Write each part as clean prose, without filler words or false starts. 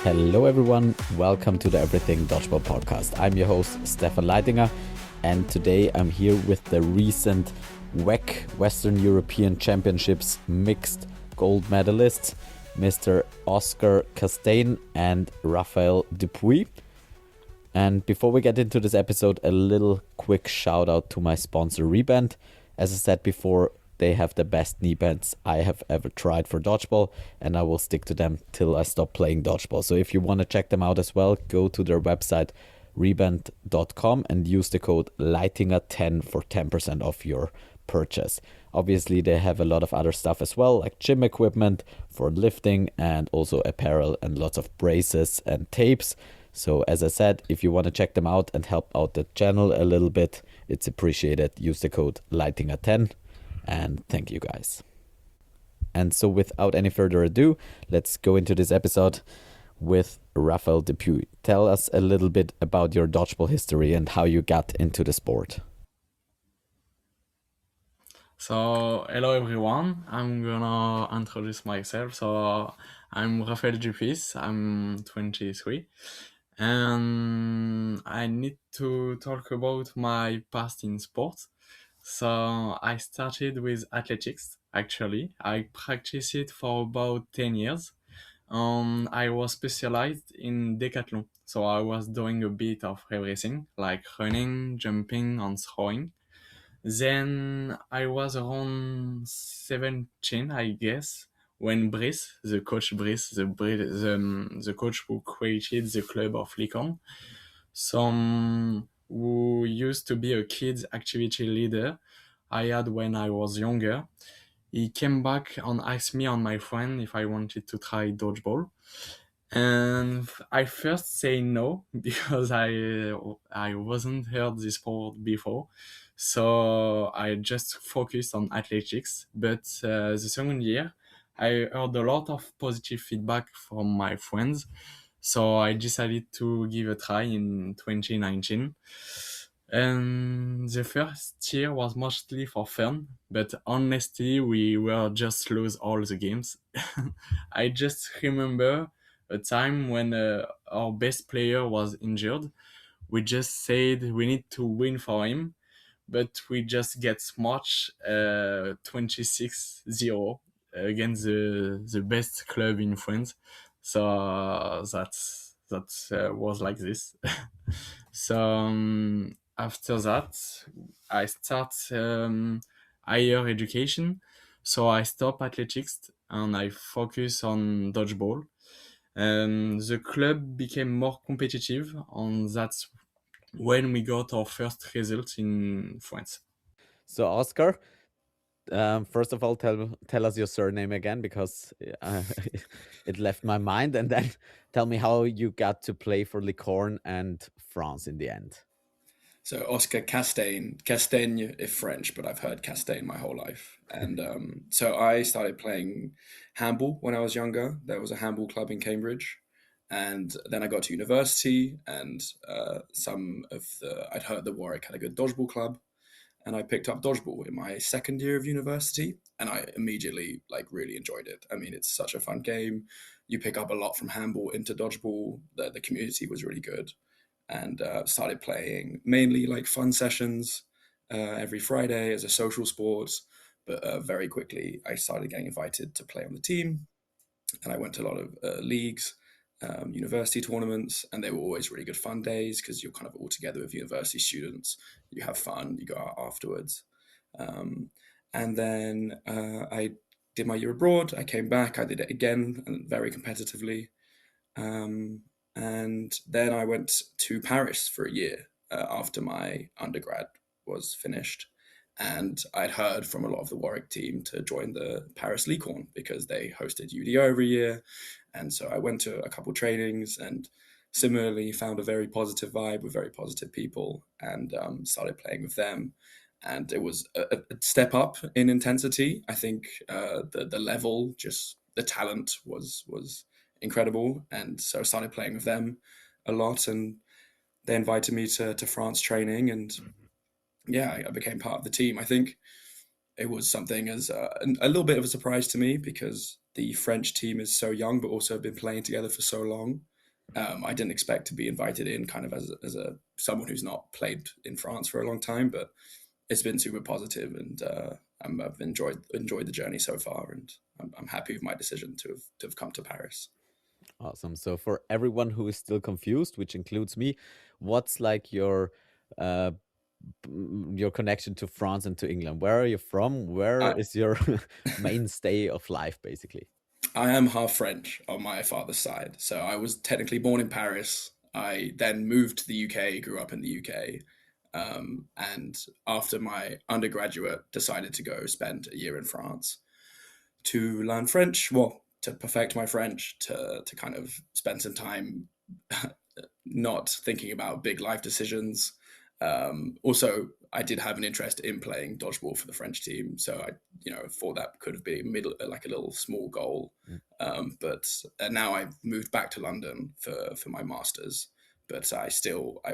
Hello everyone, welcome to the Everything Dodgeball podcast. I'm your host Stefan Leitinger, and today I'm here with the recent WEC Western European Championships mixed gold medalists, Mr. Oscar Casteigne and Raphael Dupuis. And before we get into this episode, a little quick shout out to my sponsor Reband. As I said before, they have the best knee bands I have ever tried for dodgeball, and I will stick to them till I stop playing dodgeball. So if you want to check them out as well, go to their website reband.com and use the code LEITINGER10 for 10% off your purchase. Obviously, they have a lot of other stuff as well, like gym equipment for lifting and also apparel and lots of braces and tapes. So as I said, if you want to check them out and help out the channel a little bit, it's appreciated. Use the code LEITINGER10 and thank you guys. And so without any further ado, let's go into this episode with Raphael Dupuis. Tell us a little bit about your dodgeball history and how you got into the sport. So, hello everyone, I'm gonna introduce myself. So, I'm Raphael Dupuis, I'm 23, and I need to talk about my past in sports. So, I started with athletics, actually. I practiced it for about 10 years. I was specialized in decathlon, so I was doing a bit of everything, like running, jumping, and throwing. Then I was around 17, I guess, when Brice, the coach who created the club of Licorne, who used to be a kids activity leader I had when I was younger. He came back and asked me and my friend if I wanted to try dodgeball. And I first say no because I wasn't heard this sport before, so I just focused on athletics. But the second year, I heard a lot of positive feedback from my friends, so I decided to give a try in 2019. And the first year was mostly for fun, but honestly, we were just lose all the games. I just remember a time when our best player was injured. We just said we need to win for him, but we just get smashed 26-0 against the best club in France. So that was like this. So after that, I start higher education. So I stop athletics and I focus on dodgeball. The club became more competitive, and that's when we got our first results in France. So Oscar, first of all, tell us your surname again, because it left my mind, and then tell me how you got to play for Licorne and France in the end. So Oscar Castaigne, Castaigne is French, but I've heard Castaigne my whole life. And so I started playing handball when I was younger. There was a handball club in Cambridge. And then I got to university, and I'd heard that Warwick had a good dodgeball club. And I picked up dodgeball in my second year of university, and I immediately really enjoyed it. I mean, it's such a fun game. You pick up a lot from handball into dodgeball. The community was really good, and started playing mainly like fun sessions every Friday as a social sport. But very quickly, I started getting invited to play on the team, and I went to a lot of leagues, university tournaments, and they were always really good fun days because you're kind of all together with university students. You have fun, you go out afterwards. And then I did my year abroad. I came back, I did it again, and very competitively. And then I went to Paris for a year after my undergrad was finished. And I'd heard from a lot of the Warwick team to join the Paris Licorne because they hosted UDO every year. And so I went to a couple trainings and similarly found a very positive vibe with very positive people, and started playing with them. And it was a step up in intensity. I think the level, just the talent was incredible. And so I started playing with them a lot, and they invited me to France training, and yeah, I became part of the team. I think it was something as a little bit of a surprise to me because the French team is so young, but also have been playing together for so long. I didn't expect to be invited in, kind of as a someone who's not played in France for a long time, but it's been super positive, and I've enjoyed the journey so far, and I'm happy with my decision to have come to Paris. Awesome. So for everyone who is still confused, which includes me, what's like uh, your connection to France and to England? Where are you from? Where I, is your mainstay of life, basically? I am half French on my father's side, so I was technically born in Paris. I then moved to the UK, grew up in the UK, and after my undergraduate, decided to go spend a year in France to learn French. Well, to perfect my French, to kind of spend some time not thinking about big life decisions. Also, I did have an interest in playing dodgeball for the French team, so I, thought that could have been like a little small goal. But now I've moved back to London for my masters. But I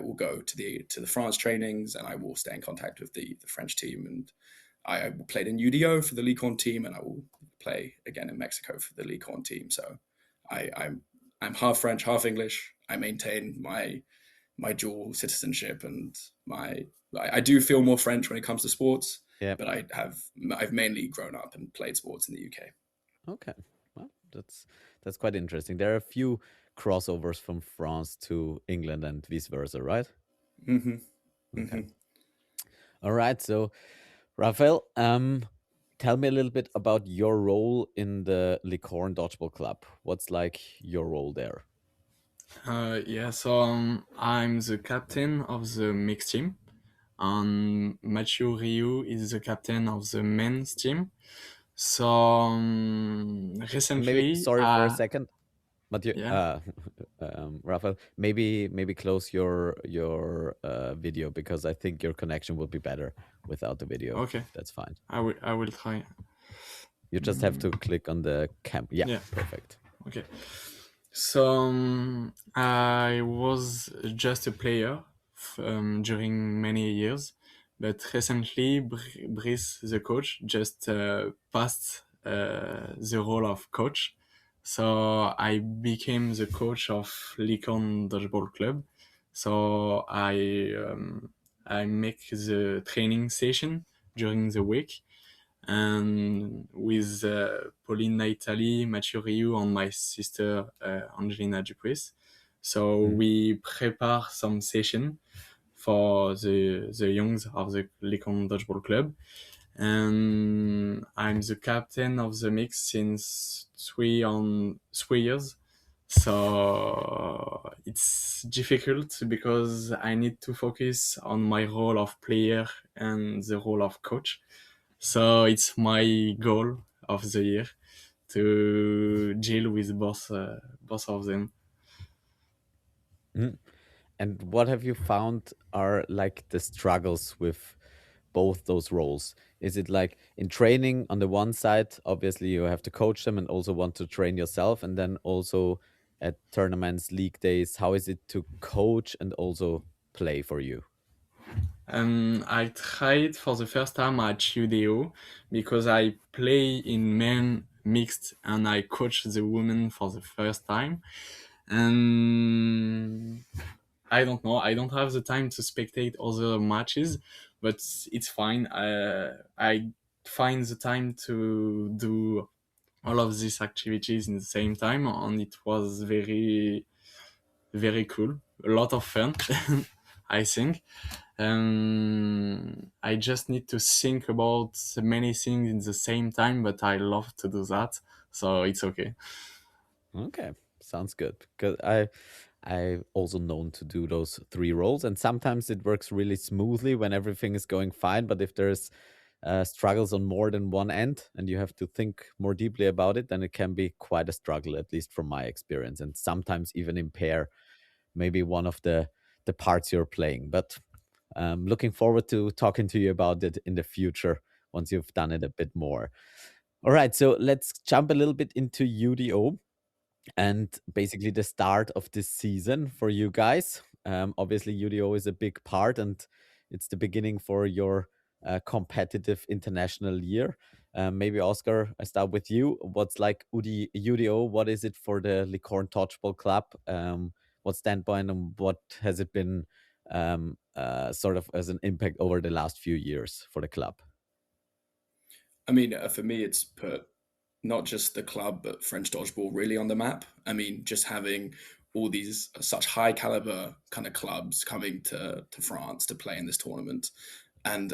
will go to the France trainings, and I will stay in contact with the French team. And I played in UDO for the Ligue 1 team, and I will play again in Mexico for the Ligue 1 team. So I'm half French, half English. I maintain my dual citizenship, and I do feel more French when it comes to sports. Yeah. But I've mainly grown up and played sports in the UK. Okay. Well, that's quite interesting. There are a few crossovers from France to England and vice versa, right? Mm-hmm. Okay. Mm-hmm. All right. So, Raphael, tell me a little bit about your role in the Licorne Dodgeball Club. What's like your role there? Yeah, so I'm the captain of the mixed team, and Mathieu Ryu is the captain of the men's team. So And maybe, recently, sorry for a second, but you, yeah, Raphael, maybe close your video, because I think your connection will be better without the video. okay, That's fine. I will try. You just have to click on the cam. Yeah, Yeah. perfect. Okay. So I was just a player during many years, but recently Brice, the coach, just passed the role of coach. So I became the coach of Lincoln Dodgeball Club. So I make the training session during the week, and with Pauline Naitali, Mathieu Ryu, and my sister Angelina Dupuis. So we prepare some session for the youngs of the Lincoln Dodgeball Club. And I'm the captain of the mix since 3 years. So it's difficult because I need to focus on my role of player and the role of coach. So it's my goal of the year to deal with both of them. Mhm. And what have you found are like the struggles with both those roles? Is it like in training on the one side, obviously you have to coach them and also want to train yourself, and then also at tournaments, league days, how is it to coach and also play for you? I tried for the first time at UDO because I play in men mixed and I coach the women for the first time. And I don't know, I don't have the time to spectate other matches, but it's fine. I find the time to do all of these activities in the same time, and it was very, very cool. A lot of fun, I think. I just need to think about many things in the same time, but I love to do that, so it's okay. Okay, sounds good. Because I also known to do those three roles, and sometimes it works really smoothly when everything is going fine. But if there's struggles on more than one end, and you have to think more deeply about it, then it can be quite a struggle, at least from my experience, and sometimes even impair maybe one of the parts you're playing. But looking forward to talking to you about it in the future once you've done it a bit more. All right, so let's jump a little bit into UDO and basically the start of this season for you guys. Obviously, UDO is a big part, and it's the beginning for your competitive international year. Maybe Oscar, I start with you. What's like UDO? What is it for the Licorne Dodgeball Club? what standpoint, and what has it been sort of as an impact over the last few years for the club? I mean, for me, it's put not just the club, but French dodgeball really on the map. I mean, just having all these such high caliber kind of clubs coming to France to play in this tournament. And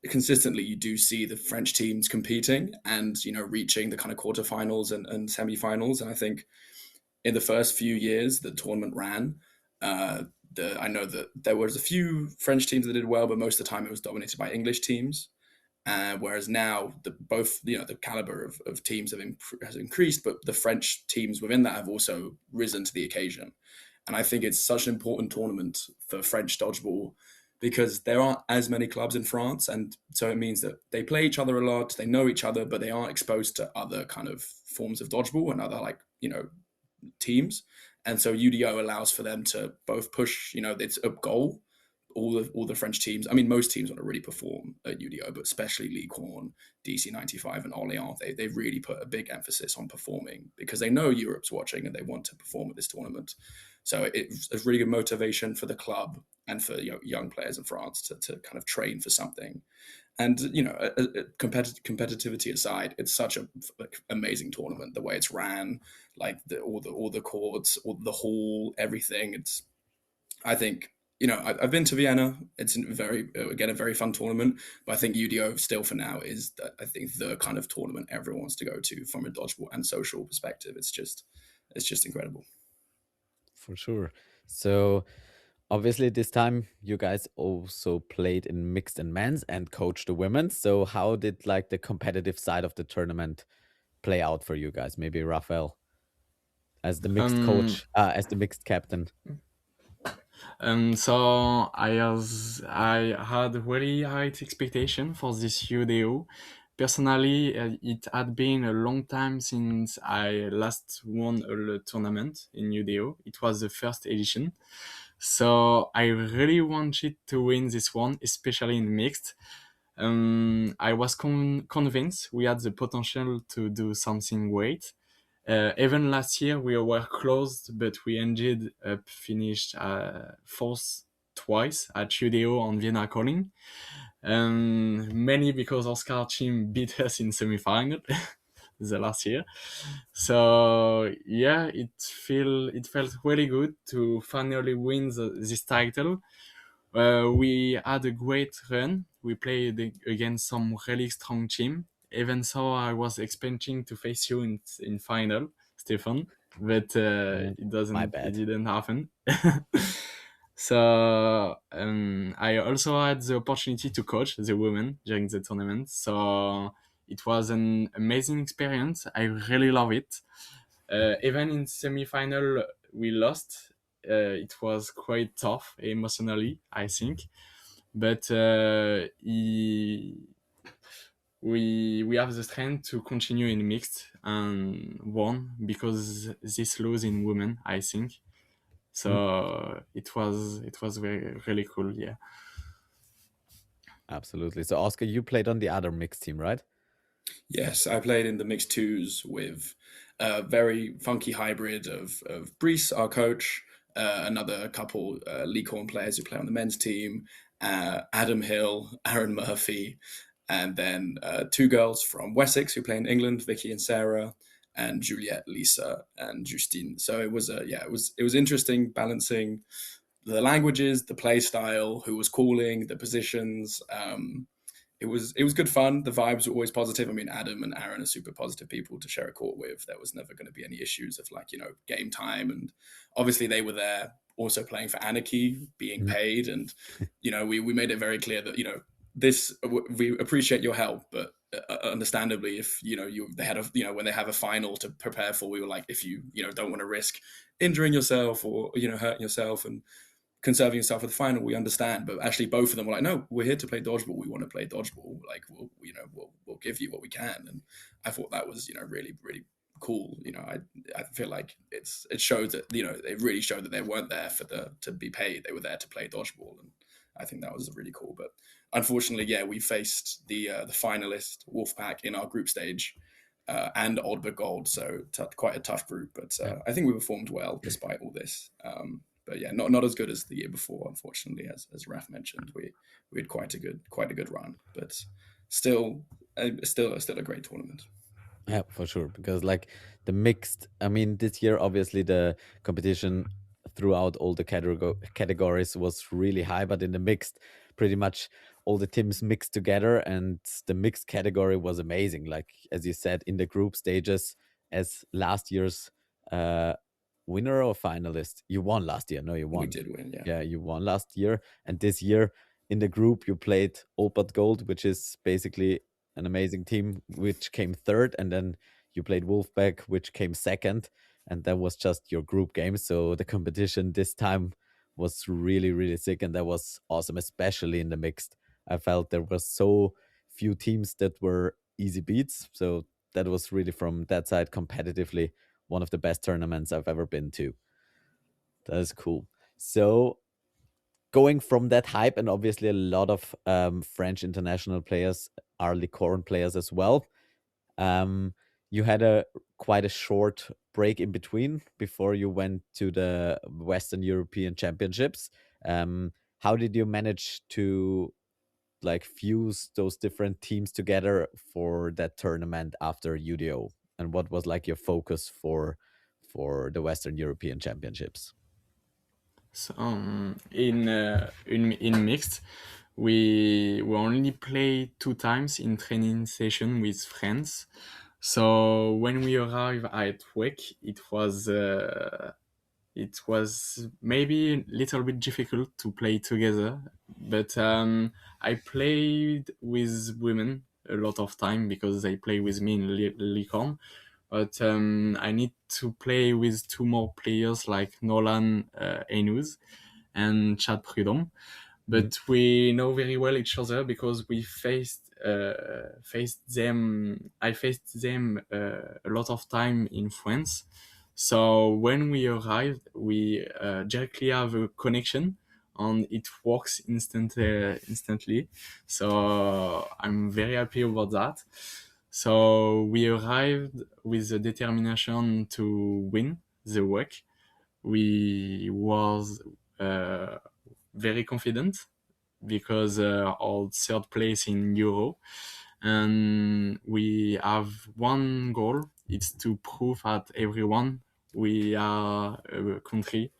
consistently you do see the French teams competing and, you know, reaching the kind of quarterfinals and semi-finals. And I think in the first few years the tournament ran, I know that there was a few French teams that did well, but most of the time it was dominated by English teams. Whereas now, the caliber of teams has increased, but the French teams within that have also risen to the occasion. And I think it's such an important tournament for French dodgeball because there aren't as many clubs in France, and so it means that they play each other a lot, they know each other, but they aren't exposed to other kind of forms of dodgeball and other teams. And so UDO allows for them to both push, it's a goal. All the French teams, I mean, most teams want to really perform at UDO, but especially Licorne, DC95, and Orléans, they really put a big emphasis on performing because they know Europe's watching and they want to perform at this tournament. So it's a really good motivation for the club and for young players in France to kind of train for something. And competitivity aside, it's such a amazing tournament. The way it's ran, like all the courts, all the hall, everything. I think I've been to Vienna. It's a very fun tournament. But I think UDO still for now is I think the kind of tournament everyone wants to go to from a dodgeball and social perspective. It's just incredible. For sure. So obviously, this time you guys also played in mixed and men's and coached the women. So how did like the competitive side of the tournament play out for you guys? Maybe Raphael as the mixed coach, as the mixed captain. So I had very high expectation for this UDO. Personally, it had been a long time since I last won a tournament in UDO. It was the first edition. So I really wanted to win this one, especially in mixed. I was convinced we had the potential to do something great. Even last year we were closed, but we ended up finished fourth twice at UDO on Vienna Calling. Mainly because Oscar team beat us in semi-final the last year. So yeah, it felt really good to finally win this title. We had a great run. We played against some really strong team. Even so, I was expecting to face you in final, Stefan, but My bad. it didn't happen. So I also had the opportunity to coach the women during the tournament. So it was an amazing experience. I really love it. Even in semi-final, we lost. It was quite tough emotionally, I think. But we have the strength to continue in mixed and won because this lose in women, I think. So it was very really cool, yeah. Absolutely. So Oscar, you played on the other mixed team, right? Yes, I played in the mixed twos with a very funky hybrid of Brice, our coach, another couple Licorne players who play on the men's team, Adam Hill, Aaron Murphy, and then two girls from Wessex who play in England, Vicky and Sarah, and Juliette, Lisa, and Justine. So it was it was interesting balancing the languages, the play style, who was calling, the positions. It was good fun. The vibes were always positive. I mean, Adam and Aaron are super positive people to share a court with. There was never going to be any issues of game time. And obviously they were there also playing for Anarchy, being paid. And, we made it very clear that, we appreciate your help, but understandably, if, they had when they have a final to prepare for, we were like, if you, don't want to risk injuring yourself or, hurting yourself and conserving yourself for the final, we understand. But actually both of them were like, no, we're here to play dodgeball. We want to play dodgeball. Like we'll give you what we can. And I thought that was, really, really cool. I feel like it showed that, they really showed that they weren't there to be paid. They were there to play dodgeball. And I think that was really cool. But unfortunately, we faced the finalist Wolfpack in our group stage. and Oldberg Gold, so quite a tough group. But I think we performed well despite all this. But yeah, not as good as the year before, unfortunately. As Raf mentioned, we had quite a good run, but still a great tournament. Yeah, for sure. Because like the mixed, I mean, this year obviously the competition throughout all the categories was really high, but in the mixed, pretty much all the teams mixed together, and the mixed category was amazing. Like as you said, in the group stages, as last year's uh, winner or finalist, you won last year. No, you We won. did win, yeah. Yeah, you won last year, and this year in the group you played Opat Gold, which is basically an amazing team, which came third, and then you played Wolfpack, which came second, and that was just your group game. So the competition this time was really, really sick, and that was awesome, especially in the mixed. I felt there were so few teams that were easy beats, so that was really from that side competitively one of the best tournaments I've ever been to. That is cool. So going from that hype, and obviously a lot of French international players are Licorne players as well. Um, you had quite a short break in between before you went to the Western European Championships. How did you manage to like fuse those different teams together for that tournament after UDO? And what was like your focus for the Western European Championships? So in mixed, we only play 2 times in training session with friends. So when we arrived at WEC, it was maybe a little bit difficult to play together, but I played with women a lot of time because they play with me in Licorne. But I need to play with two more players like Nolan Enus and Chad Prudhomme. But we know very well each other because we faced them. I faced them a lot of time in France. So when we arrived, we directly have a connection, and it works instantly. So I'm very happy about that. So we arrived with the determination to win the WEC. We was uh, very confident because our third place in Euro, and we have one goal. It's to prove that everyone we are a country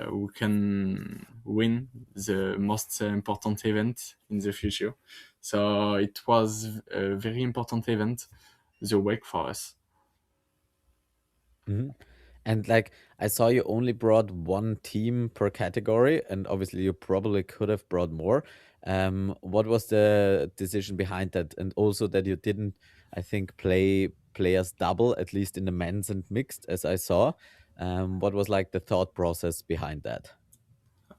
who can win the most important event in the future. So it was a very important event, the WEC for us. Mhm. And like I saw you only brought one team per category, and obviously you probably could have brought more. What was the decision behind that? And also that you didn't, I think, play players double, at least in the men's and mixed, as I saw. What was like the thought process behind that?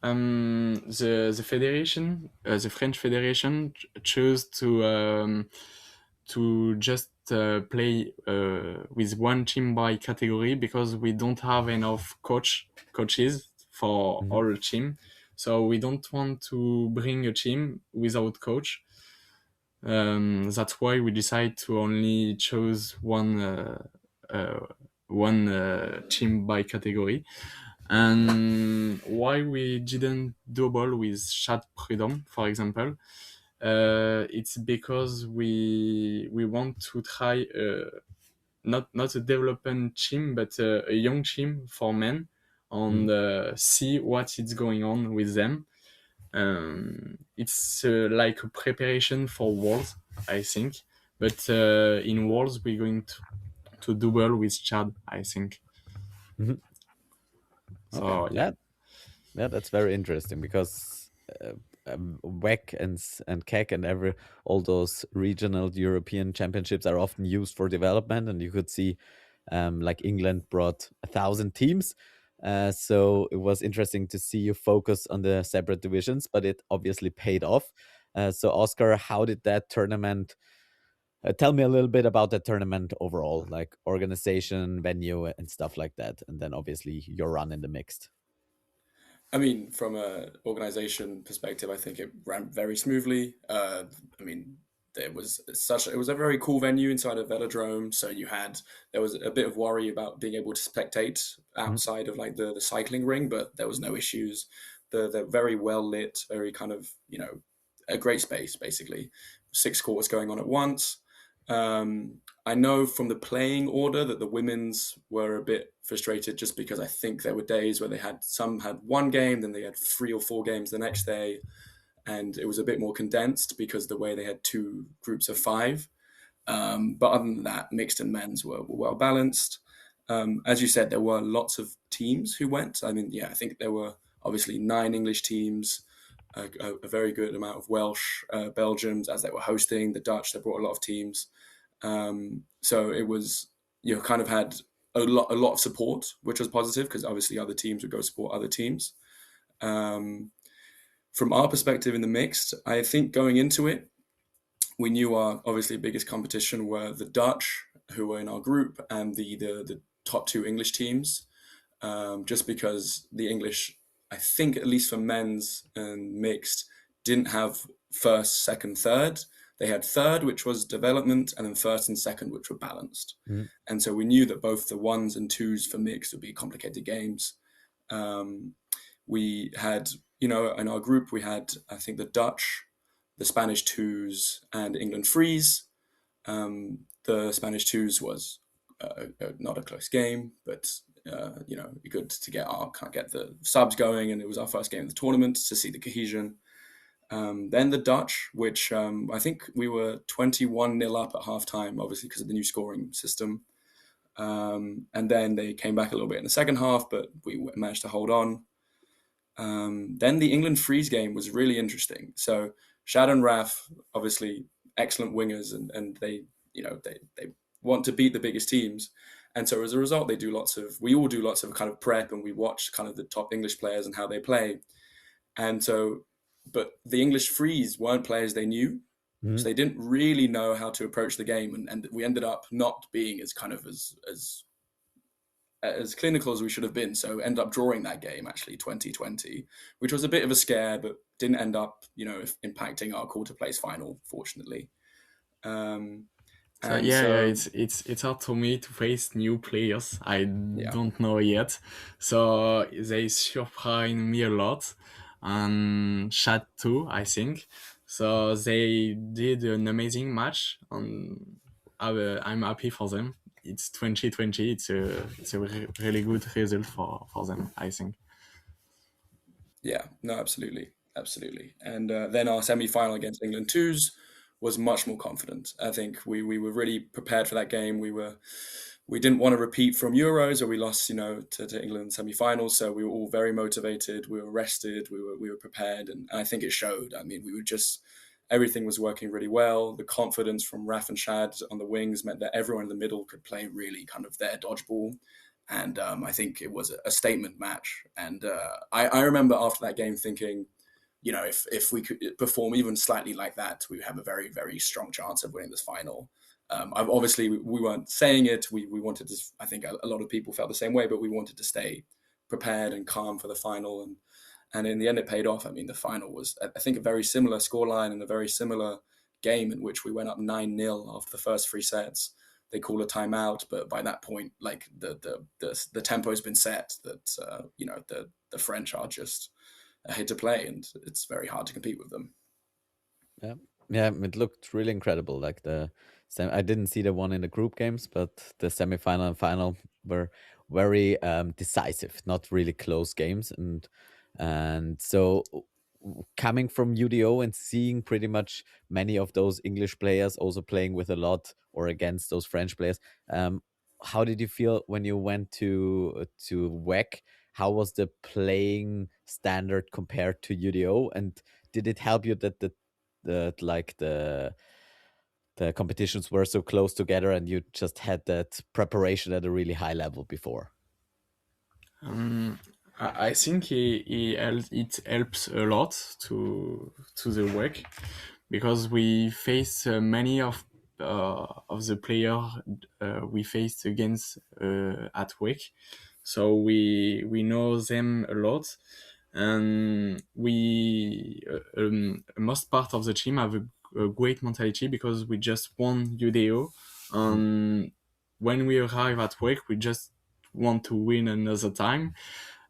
The federation, the French federation, chose to just play with one team by category because we don't have enough coaches for Mhm. all team. So we don't want to bring a team without coach. That's why we decide to only choose uh, one team by category. And why we didn't double with Chad Prudhomme, for example, it's because we want to try not a development team, but a young team for men, and Mhm. see what is going on with them. It's like a preparation for Worlds, I think. But in Worlds, we're going to double with Chad, I think. Mhm. Okay, So yeah. yeah, yeah, that's very interesting because WEC and CEC and every all those regional European championships are often used for development, and you could see like England brought 1,000 teams. So it was interesting to see you focus on the separate divisions, but it obviously paid off. So Oscar, how did that tournament? Tell me a little bit about the tournament overall, like organization, venue, and stuff like that, and then obviously your run in the mixed. I mean, from a organization perspective, I think it ran very smoothly. I mean, it was a very cool venue inside a velodrome. So there was a bit of worry about being able to spectate Mm. outside of like the cycling ring, but there was no issues. They're very well lit, very kind of, a great space basically. 6 courts going on at once. I know from the playing order that the women's were a bit frustrated just because I think there were days where some had one game, then they had 3 or 4 games the next day, and it was a bit more condensed because the way they had 2 groups of 5. But other than that, mixed and men's were well balanced. As you said, there were lots of teams who went. I mean, yeah, I think there were obviously 9 English teams, a very good amount of Welsh, Belgians, as they were hosting. The Dutch, they brought a lot of teams. So it was, kind of had a lot of support, which was positive because obviously other teams would go support other teams. From our perspective in the mixed, I think going into it, we knew our obviously biggest competition were the Dutch, who were in our group, and the top 2 English teams. Just because the English, I think at least for men's and mixed, didn't have first, second, third. They had third, which was development, and then first and second, which were balanced. Mm. And so we knew that both the 1s and 2s for mixed would be complicated games. We had, in our group, we had, I think, the Dutch, the Spanish 2s, and England 3s. The Spanish 2s was not a close game, but good to get the subs going, and it was our first game of the tournament to see the cohesion. Then the Dutch, which I think we were 21-0 up at halftime, obviously because of the new scoring system. And then they came back a little bit in the second half, but we managed to hold on. Then the England freeze game was really interesting. So Shad and Raf, obviously excellent wingers, and they want to beat the biggest teams. And so as a result, we all do lots of kind of prep, and we watch kind of the top English players and how they play. And so, but the English freeze weren't players they knew. Mm. So they didn't really know how to approach the game. And we ended up not being as kind of as clinical as we should have been. So ended up drawing that game actually 2020, which was a bit of a scare, but didn't end up, impacting our quarter place final, fortunately. So yeah, it's hard for me to face new players. I don't know yet, so they surprise me a lot, and Chad too, I think. So they did an amazing match, and I'm happy for them. It's 2020. It's a really good result for them, I think. Yeah, no, absolutely. And then our semi-final against England 2s was much more confident. I think we were really prepared for that game. We didn't want to repeat from Euros, or we lost, to England semi-finals. So we were all very motivated. We were rested. We were prepared, and I think it showed. I mean, everything was working really well. The confidence from Raf and Shad on the wings meant that everyone in the middle could play really kind of their dodgeball. And I think it was a statement match. And I remember after that game thinking, if we could perform even slightly like that, we have a very, very strong chance of winning this final. Obviously, we weren't saying it. We wanted to, I think a lot of people felt the same way, but we wanted to stay prepared and calm for the final. And in the end, it paid off. I mean, the final was, I think, a very similar scoreline and a very similar game in which we went up 9-0 after the first 3 sets. They call a timeout, but by that point, like the tempo's been set. That the French are just ahead to play, and it's very hard to compete with them. Yeah, it looked really incredible. Like I didn't see the one in the group games, but the semi-final and final were very decisive, not really close games, and so coming from UDO and seeing pretty much many of those English players also playing with a lot or against those French players, how did you feel when you went to WEC? How was the playing standard compared to UDO, and did it help you that the competitions were so close together and you just had that preparation at a really high level before? I think it helps a lot to the WEC, because we face many of the players we faced against at WEC, so we know them a lot, and we most part of the team have a great mentality because we just won UDO. When we arrive at WEC, we just want to win another time.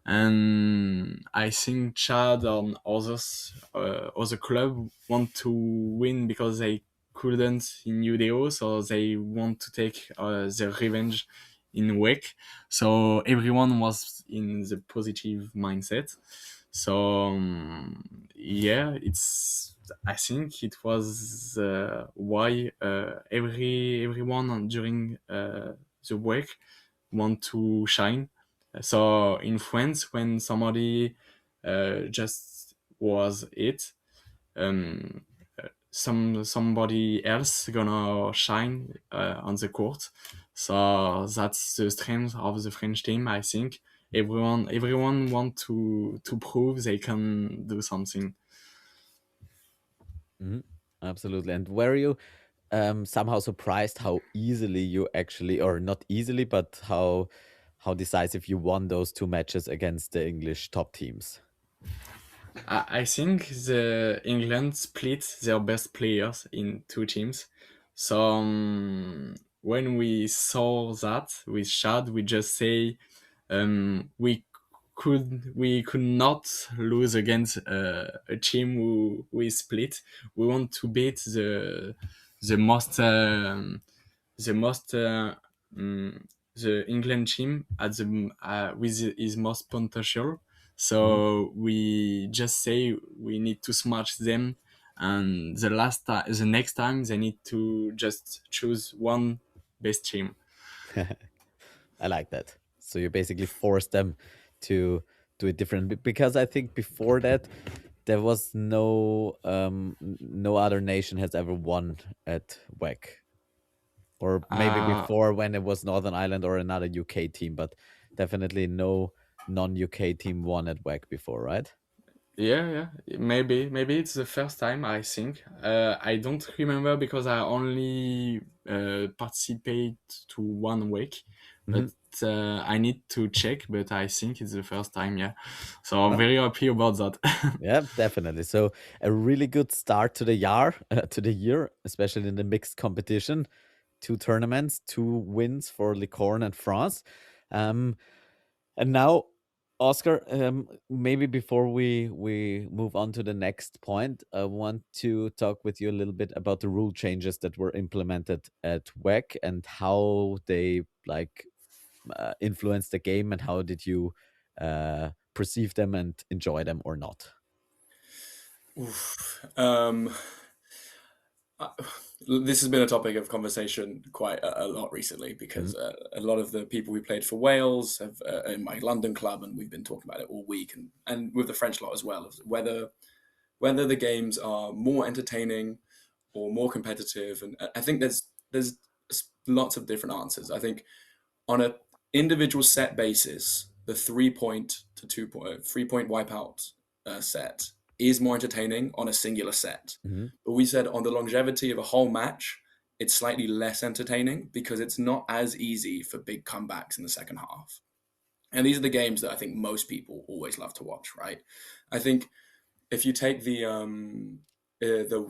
And I think Chad and others, other club want to win because they couldn't in UDO, so they want to take their revenge in WEC. So everyone was in the positive mindset. So yeah, it's. I think it was why everyone during the week want to shine. So in France, when somebody just was it, um, somebody else gonna shine on the court. So that's the strength of the French team. I think everyone want to prove they can do something. Absolutely. And were you somehow surprised how easily you actually, or not easily, but how decisive you won those two matches against the English top teams? I think the England split their best players in two teams. So when we saw that with Shad, we just say we could not lose against a team who is split. We want to beat the most the most the England team at the with his most potential. So we just say we need to smash them, and the next time they need to just choose one best team. I like that. So you basically force them to do it different because I think before that there was no other nation has ever won at WEC, or maybe Uh, before when it was Northern Ireland or another UK team, but definitely no non-UK team won at WEC before, right? yeah, maybe it's the first time. I think I don't remember because I only participate to 1 week, but I need to check. But I think it's the first time. Yeah, so I'm Well, very happy about that. yeah, definitely. So a really good start to the year, especially in the mixed competition. 2 tournaments, 2 wins for Licorne and France. Um, and now, Oscar, maybe before we move on to the next point, I want to talk with you a little bit about the rule changes that were implemented at WEC and how they influenced the game, and how did you perceive them and enjoy them or not? Oof. This has been a topic of conversation quite a lot recently because a lot of the people who played for Wales have in my London club, and we've been talking about it all week, and with the French lot as well, of whether the games are more entertaining or more competitive, and I think there's lots of different answers. I think on a individual set basis, the 3 point to 2 point 3 point wipeout set is more entertaining on a singular set. But we said on the longevity of a whole match, it's slightly less entertaining because it's not as easy for big comebacks in the second half. And these are the games that I think most people always love to watch, right? I think if you take the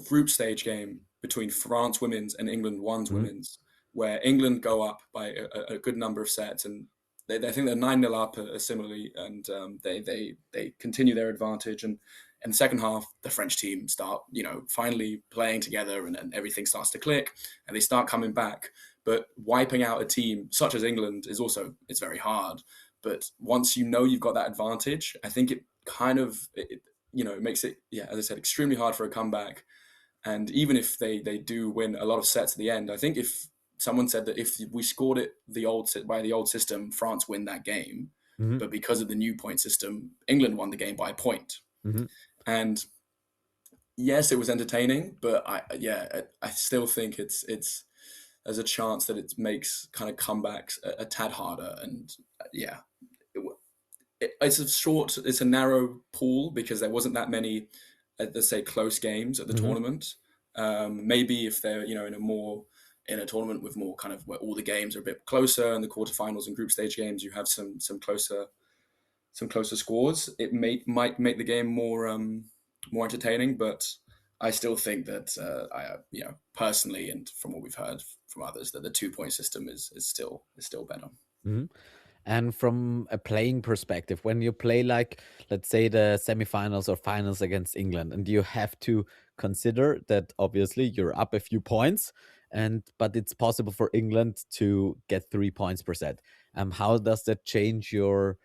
group stage game between France women's and England one's women's, where England go up by a good number of sets, and I think they're 9-0 up similarly, and they continue their advantage, and in the second half, the French team start, finally playing together, and everything starts to click, and they start coming back. But wiping out a team such as England it's very hard. But once you've got that advantage, I think it kind of it makes it, as I said, extremely hard for a comeback. And even if they do win a lot of sets at the end, I think if someone said that if we scored it by the old system, France win that game, but because of the new point system, England won the game by a point. And yes, it was entertaining, but I still think it's there's a chance that it makes kind of comebacks a tad harder. And it's a narrow pool because there wasn't that many, let's say, close games at the tournament. Maybe if they're in a tournament with more kind of where all the games are a bit closer, and the quarterfinals and group stage games, you have some closer scores. It might make the game more entertaining, but I still think that personally, and from what we've heard from others, that the 2 point system is still better. Mhm. And from a playing perspective, when you play like, let's say, the semifinals or finals against England, and you have to consider that obviously you're up a few points, and but it's possible for England to get 3 points per set. How does that change your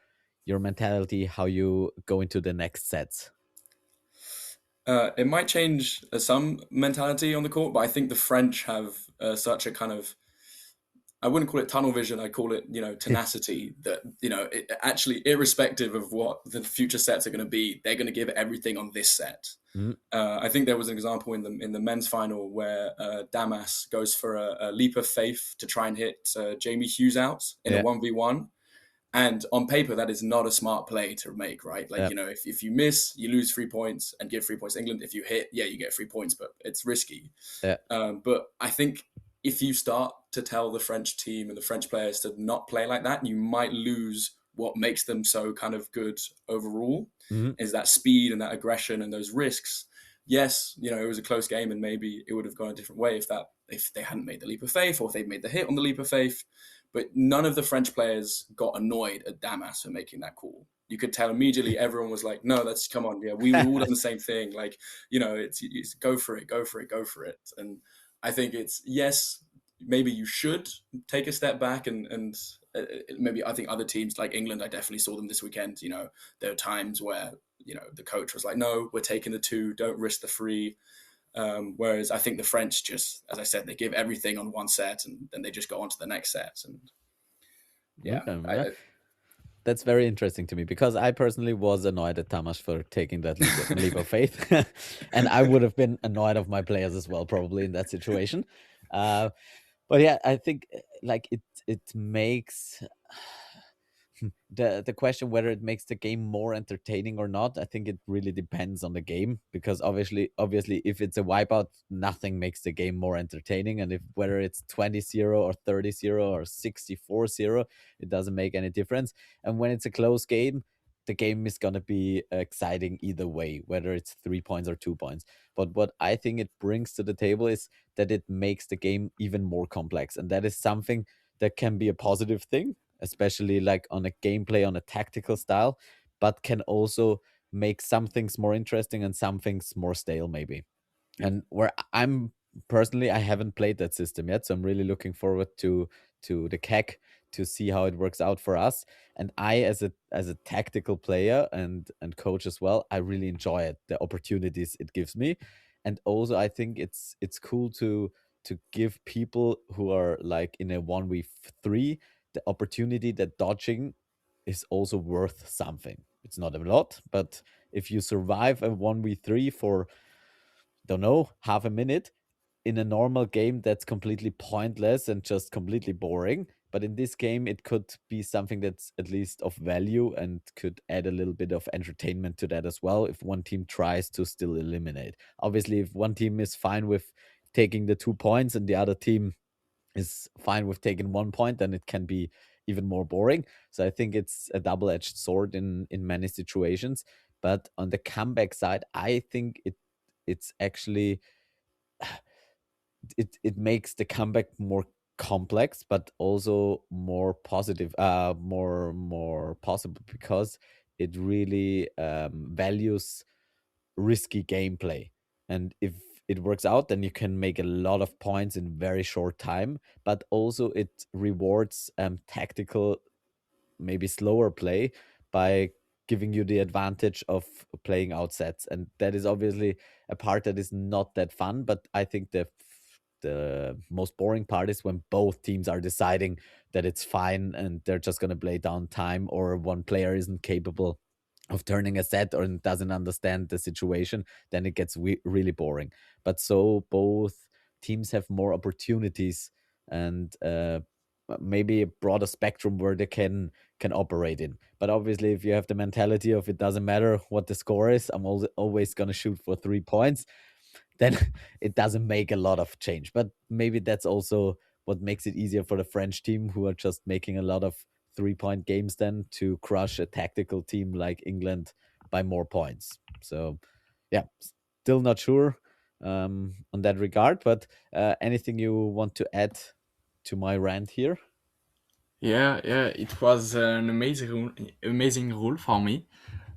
mentality? How you go into the next sets? It might change some mentality on the court, but I think the French have such a kind of, I wouldn't call it tunnel vision. I call it, tenacity that, actually, irrespective of what the future sets are going to be, they're going to give everything on this set. Mm, I think there was an example in the men's final where Damas goes for a leap of faith to try and hit Jamie Hughes out in a yeah, 1v1. And on paper, that is not a smart play to make, right? Like, yeah, if you miss, you lose 3 points and give 3 points to England. If you hit, yeah, you get 3 points, but it's risky. yeah. But I think if you start to tell the French team and the French players to not play like that, you might lose what makes them so kind of good overall, Mhm. is that speed and that aggression and those risks. Yes, it was a close game and maybe it would have gone a different way if they hadn't made the leap of faith, or if they'd made the hit on the leap of faith. But none of the French players got annoyed at Damas for making that call. You could tell immediately everyone was like, no, that's, come on. Yeah, we were all done the same thing. Like, it's go for it, go for it, go for it. And I think it's, yes, maybe you should take a step back and maybe I think other teams like England, I definitely saw them this weekend. There are times where, the coach was like, no, we're taking the 2, don't risk the 3. Whereas I think the French just, as I said, they give everything on one set and then they just go on to the next set. And yeah, Okay, yeah. That's very interesting to me because I personally was annoyed at Tamas for taking that leap of faith, and I would have been annoyed of my players as well, probably in that situation. But yeah, I think like it makes the question whether it makes the game more entertaining or not. I think it really depends on the game because obviously if it's a wipeout, nothing makes the game more entertaining, and if whether it's 20-0 or 30-0 or 64-0, it doesn't make any difference. And when it's a close game, the game is going to be exciting either way, whether it's 3 points or 2 points. But what I think it brings to the table is that it makes the game even more complex, and that is something that can be a positive thing, especially like on a gameplay, on a tactical style, but can also make some things more interesting and some things more stale, maybe. And where I'm personally, I haven't played that system yet, so I'm really looking forward to the CAC to see how it works out for us. And I, as a tactical player and coach as well, I really enjoy it, the opportunities it gives me. And also I think it's cool to give people who are like in a 1v3 the opportunity that dodging is also worth something. It's not a lot, but if you survive a 1v3 for, don't know, half a minute, in a normal game that's completely pointless and just completely boring. But in this game, it could be something that's at least of value and could add a little bit of entertainment to that as well if one team tries to still eliminate. Obviously, if one team is fine with taking the 2 points and the other team is fine with taking 1 point, then it can be even more boring. So I think it's a double-edged sword in many situations. But on the comeback side, I think it's actually it makes the comeback more complex but also more positive, more possible, because it really values risky gameplay. And if it works out, then you can make a lot of points in very short time, but also it rewards tactical, maybe slower play by giving you the advantage of playing out sets. And that is obviously a part that is not that fun, but I think the most boring part is when both teams are deciding that it's fine and they're just going to play down time, or one player isn't capable of turning a set or doesn't understand the situation. Then it gets really boring. But so both teams have more opportunities and maybe a broader spectrum where they can operate in. But obviously, if you have the mentality of it doesn't matter what the score is, I'm always going to shoot for 3 points, then it doesn't make a lot of change. But maybe that's also what makes it easier for the French team, who are just making a lot of 3 point games, then to crush a tactical team like England by more points. So, yeah, still not sure. on that regard. But anything you want to add to my rant here? Yeah, it was an amazing rule for me.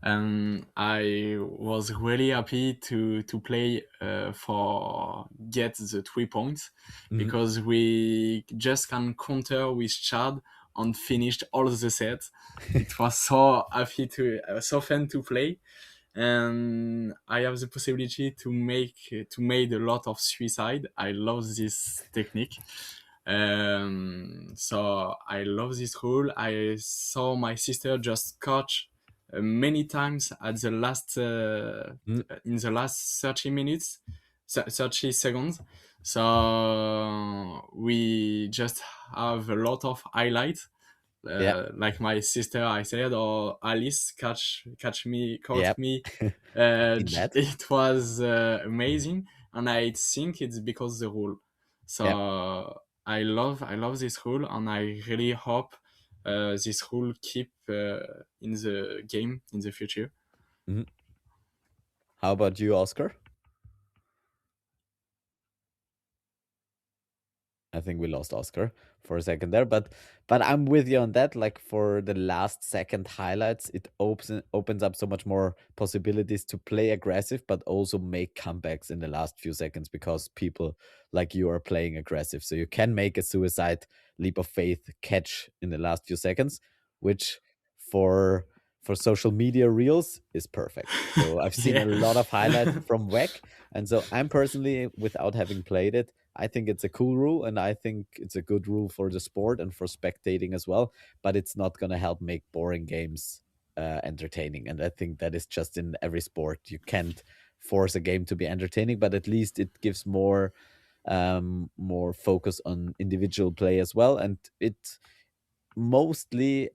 I was really happy to play for get the 3 points, Mhm. because we just can counter with Chad and finished all the sets. It was so happy so fun to play, and I have the possibility to made a lot of suicide. I love this technique. So I love this rule. I saw my sister just catch many times at the last Mm, in the last 30 minutes, 30 seconds. So we just have a lot of highlights, yeah, like my sister, I said, or Alice yeah, caught me. seen that. It was amazing, and I think it's because the rule. Yeah. So I love this rule, and I really hope this rule keep in the game in the future. Mhm. How about you, Oscar? I think we lost Oscar for a second there, but I'm with you on that. Like for the last second highlights, it opens up so much more possibilities to play aggressive, but also make comebacks in the last few seconds because people like you are playing aggressive. So you can make a suicide leap of faith catch in the last few seconds, which for for social media reels is perfect. So I've seen a Yeah. lot of highlights from WEC, and so I'm personally, without having played it, I think it's a cool rule, and I think it's a good rule for the sport and for spectating as well. But it's not going to help make boring games entertaining. And I think that is just in every sport. You can't force a game to be entertaining, but at least it gives more focus on individual play as well, and it mostly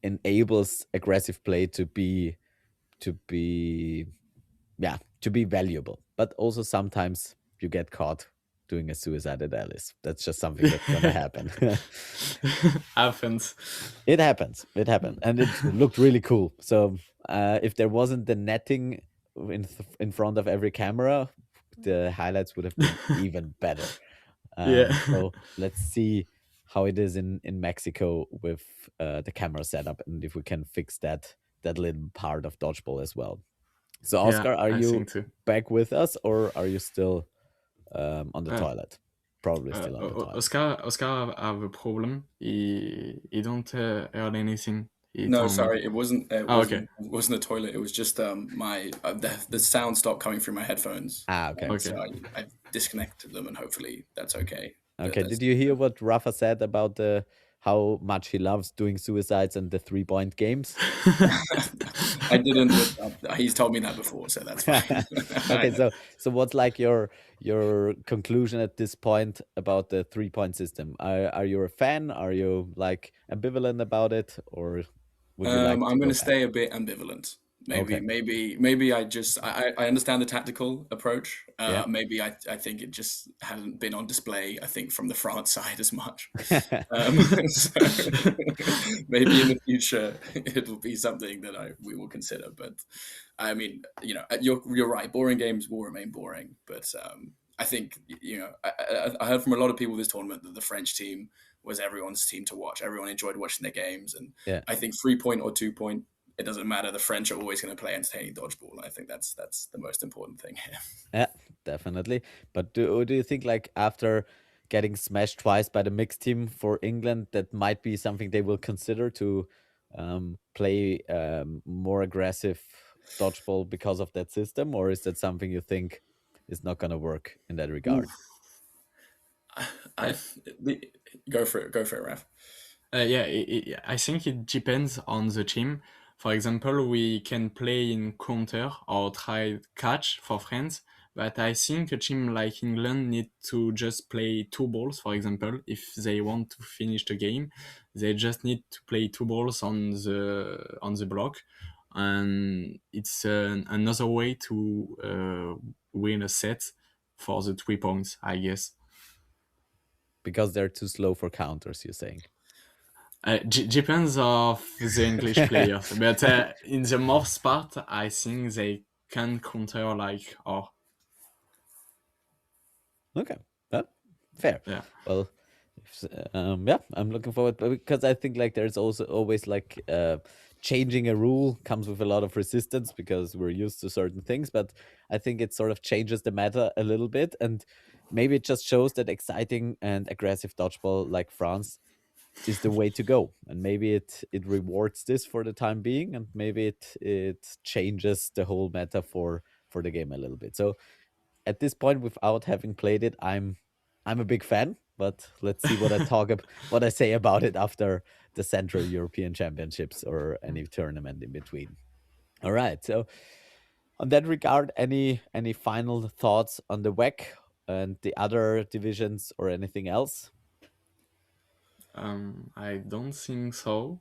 enables aggressive play to be to be valuable. But also sometimes you get caught doing a suicide at Alice. That's just something that's gonna happen. Happens. It happens. It happened, and it looked really cool. So if there wasn't the netting in front of every camera, the highlights would have been even better. Yeah. So let's see how it is in Mexico with the camera setup, and if we can fix that little part of dodgeball as well. So, Yeah, Oscar, are I you think too. back with us, or are you still on the Uh, toilet? Probably still on the toilet. Oscar have a problem. He don't heard anything. He No, told me. sorry, it wasn't. It Oh, okay. wasn't a toilet. It was just my the sound stopped coming through my headphones, Ah, okay. and so Okay. I disconnected them, and hopefully that's okay. Okay. That's Did you hear what Rafa said about the how much he loves doing suicides and the 3 point games? I didn't, but he's told me that before, so that's fine. I Okay, know. so what's like your conclusion at this point about the 3 point system? Are you a fan? Are you like ambivalent about it, or would you like to I'm going go to back? stay a bit ambivalent. Okay. Maybe I understand the tactical approach. Yeah. Maybe I think it just hasn't been on display. I think from the France side as much. So maybe in the future it'll be something that we will consider. But I mean, you're right. Boring games will remain boring. But I think I heard from a lot of people this tournament that the French team was everyone's team to watch. Everyone enjoyed watching their games, and Yeah. I think 3 point or 2 point, it doesn't matter. The French are always going to play entertaining dodgeball. I think that's the most important thing here. Yeah, definitely. But do you think like after getting smashed twice by the mixed team for England, that might be something they will consider to play more aggressive dodgeball because of that system, or is that something you think is not going to work in that Ooh, regard? I go for it, Raf. Yeah, I think it depends on the team. For example, we can play in counter or try catch for friends, but I think a team like England need to just play two balls. For example, if they want to finish the game, they just need to play two balls on the block, and it's another way to win a set for the 3 points, I guess. Because they're too slow for counters, you're saying? Depends of the English players, but in the most part, I think they can counter like or Okay, yeah, fair. yeah. Well, yeah, I'm looking forward because I think like there's also always like changing a rule comes with a lot of resistance because we're used to certain things, but I think it sort of changes the meta a little bit, and maybe it just shows that exciting and aggressive dodgeball like France is the way to go, and maybe it rewards this for the time being, and maybe it changes the whole meta for the game a little bit. So at this point, without having played it, I'm a big fan. But let's see what I say about it after the Central European Championships or any tournament in between. All right. So on that regard, any final thoughts on the WEC and the other divisions or anything else? I don't think so.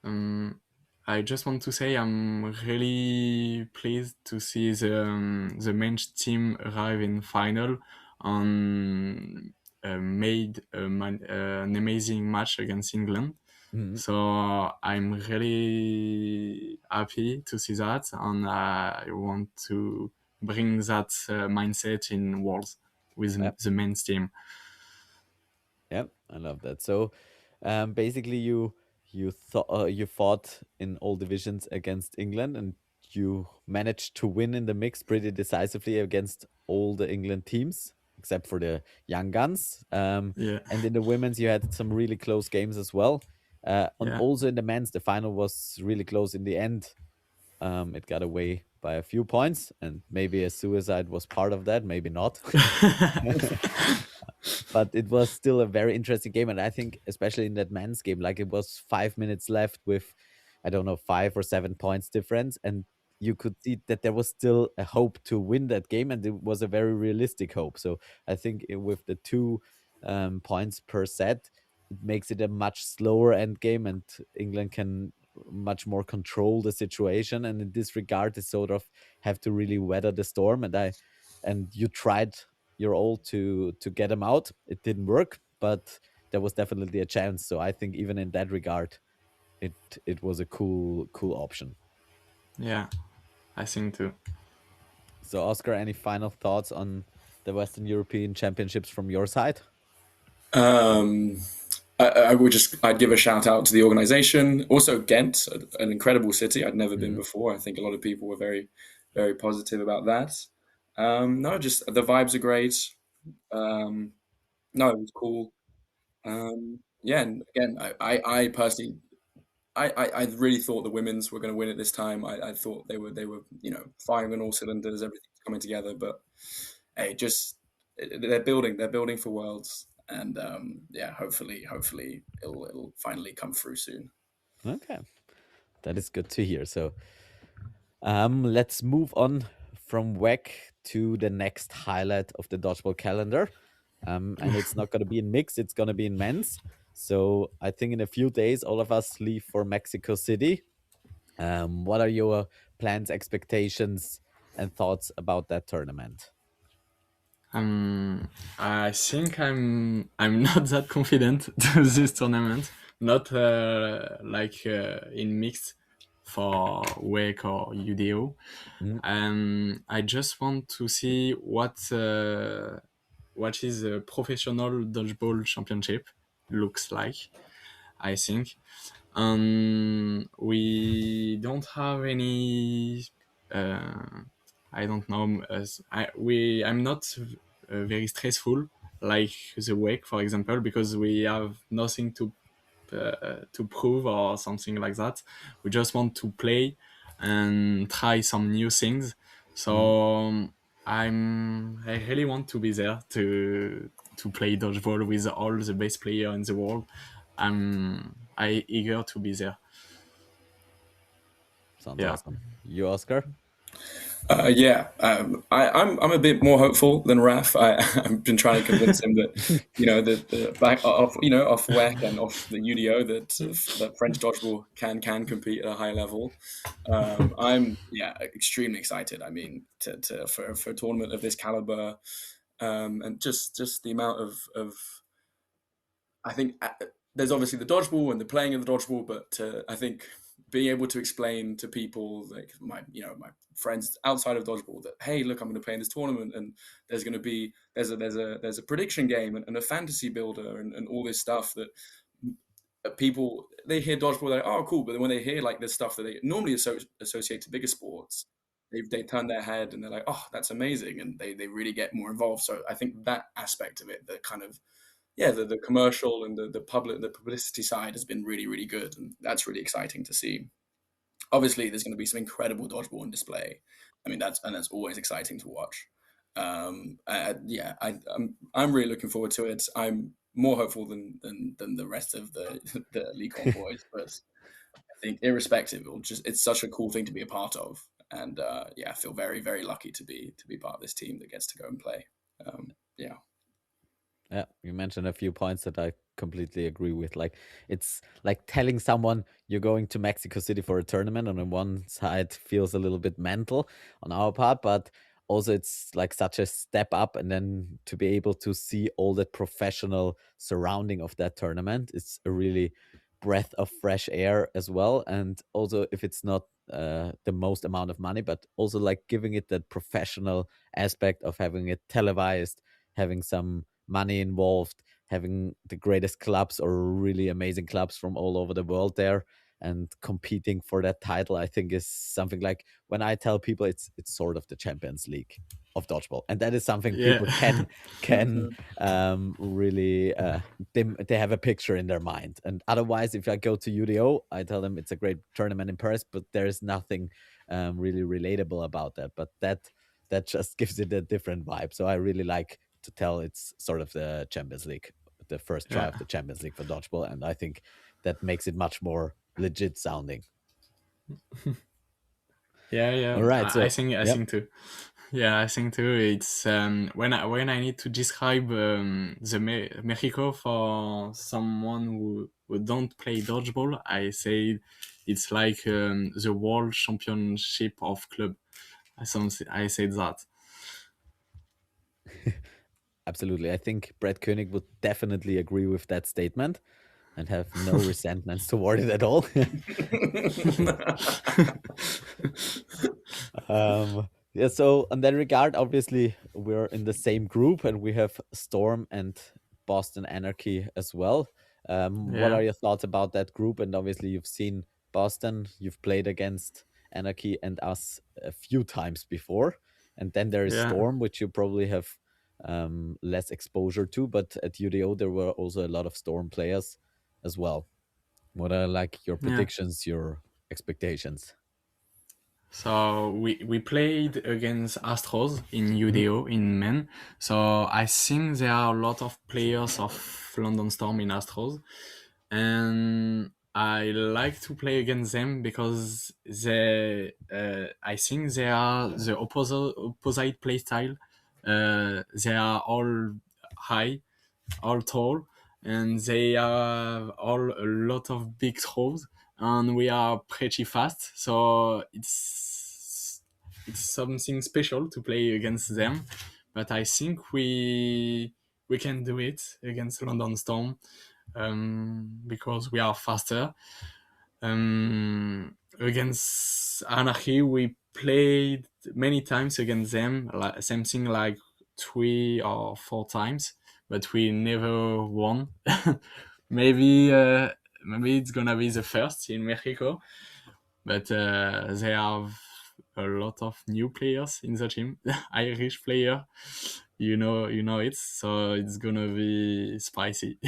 I just want to say I'm really pleased to see the men's team arrive in final and made an amazing match against England. Mhm. So I'm really happy to see that, and I want to bring that mindset in Worlds with Yeah. the men's team. Yeah, I love that. So, basically, you fought in all divisions against England, and you managed to win in the mix pretty decisively against all the England teams, except for the young guns. Yeah, And in the women's, you had some really close games as well. And yeah. also in the men's, the final was really close in the end. It got away by a few points, and maybe a suicide was part of that, maybe not. But it was still a very interesting game, and I think especially in that men's game, like it was 5 minutes left with, I don't know, 5 or 7 points difference, and you could see that there was still a hope to win that game, and it was a very realistic hope. So I think with the 2 points per set, it makes it a much slower end game, and England can much more control the situation. And in this regard, they sort of have to really weather the storm. And you tried your all to get him out. It didn't work, but there was definitely a chance. So I think even in that regard, it it was a cool option. Yeah, I think too. So Oscar, any final thoughts on the Western European Championships from your side? Um, I'd give a shout out to the organization. Also, Ghent, an incredible city. I'd never been Mhm. before. I think a lot of people were very positive about that. No, just the vibes are great. Um, no, it was cool. Yeah, and again, I personally, I really thought the women's were going to win it this time. I thought they were firing on all cylinders, everything's coming together. But hey, just they're building for Worlds, and yeah, hopefully it'll finally come through soon. Okay, that is good to hear. So let's move on from WEC to the next highlight of the dodgeball calendar. And it's not going to be in mix, it's going to be in men's. So I think in a few days, all of us leave for Mexico City. What are your plans, expectations, and thoughts about that tournament? I think I'm not that confident to this tournament. Not like in mixed for WEC or UDO. Mm, I just want to see what is a professional dodgeball championship looks like. I think we don't have any. I don't know. I'm not very stressful like the wake, for example, because we have nothing to prove or something like that. We just want to play and try some new things. mm. So I really want to be there to play dodgeball with all the best player in the world. I eager to be there. Sounds Yeah. awesome. You, Oscar? Yeah, I'm a bit more hopeful than Raf. I've been trying to convince him that the back off off WEC and off the UDO that French dodgeball can compete at a high level. I'm extremely excited. I mean, for a tournament of this caliber, and just the amount of I think there's obviously the dodgeball and the playing of the dodgeball, but I think being able to explain to people, like my friends outside of dodgeball, that hey, look, I'm going to play in this tournament, and there's going to be there's a prediction game and a fantasy builder and all this stuff that people, they hear dodgeball, they're like, oh cool, but then when they hear like this stuff that they normally associate to bigger sports, they turn their head and they're like, oh, that's amazing, and they really get more involved. So I think that aspect of it, the kind of the commercial and the publicity side has been really, really good, and that's really exciting to see. Obviously, there's going to be some incredible dodgeball on display. I mean, that's always exciting to watch. I'm really looking forward to it. I'm more hopeful than the rest of the League boys, but I think irrespective, it's such a cool thing to be a part of, and I feel very, very lucky to be part of this team that gets to go and play. Yeah. Yeah, you mentioned a few points that I completely agree with. Like, it's like telling someone you're going to Mexico City for a tournament, and on one side feels a little bit mental on our part, but also it's like such a step up, and then to be able to see all that professional surrounding of that tournament, it's a really breath of fresh air as well. And also, if it's not the most amount of money, but also like giving it that professional aspect of having it televised, having some money involved, having the greatest clubs or really amazing clubs from all over the world there and competing for that title, I think is something like, when I tell people, it's sort of the Champions League of dodgeball, and that is something people can really they have a picture in their mind. And otherwise, if I go to UDO, I tell them it's a great tournament in Paris, but there is nothing really relatable about that. But that just gives it a different vibe. So I really like to tell it's sort of the Champions League, the first try of the Champions League for dodgeball, and I think that makes it much more legit sounding. Yeah. All right, so I think too. Yeah, I think too. It's when I need to describe Mexico for someone who don't play dodgeball, I say it's like the world championship of club. I said that. Absolutely. I think Brett Koenig would definitely agree with that statement and have no resentments toward it at all. Yeah, so in that regard, obviously, we're in the same group and we have Storm and Boston Anarchy as well. What are your thoughts about that group? And obviously, you've seen Boston, you've played against Anarchy and us a few times before. And then there is Storm, which you probably have less exposure to. But at UDO, there were also a lot of Storm players as well. What are like your predictions, your expectations? So we played against Astros in UDO in men. So I think there are a lot of players of London Storm in Astros, and I like to play against them because I think they are the opposite play style. They are all high, all tall, and they have all a lot of big throws, and we are pretty fast. So it's something special to play against them. But I think we can do it against London Storm because we are faster. Against Anarchy, we played many times against them, like same thing, like 3 or 4 times, but we never won. maybe it's gonna be the first in Mexico, but they have a lot of new players in the team, Irish player. You know it, so it's gonna be spicy.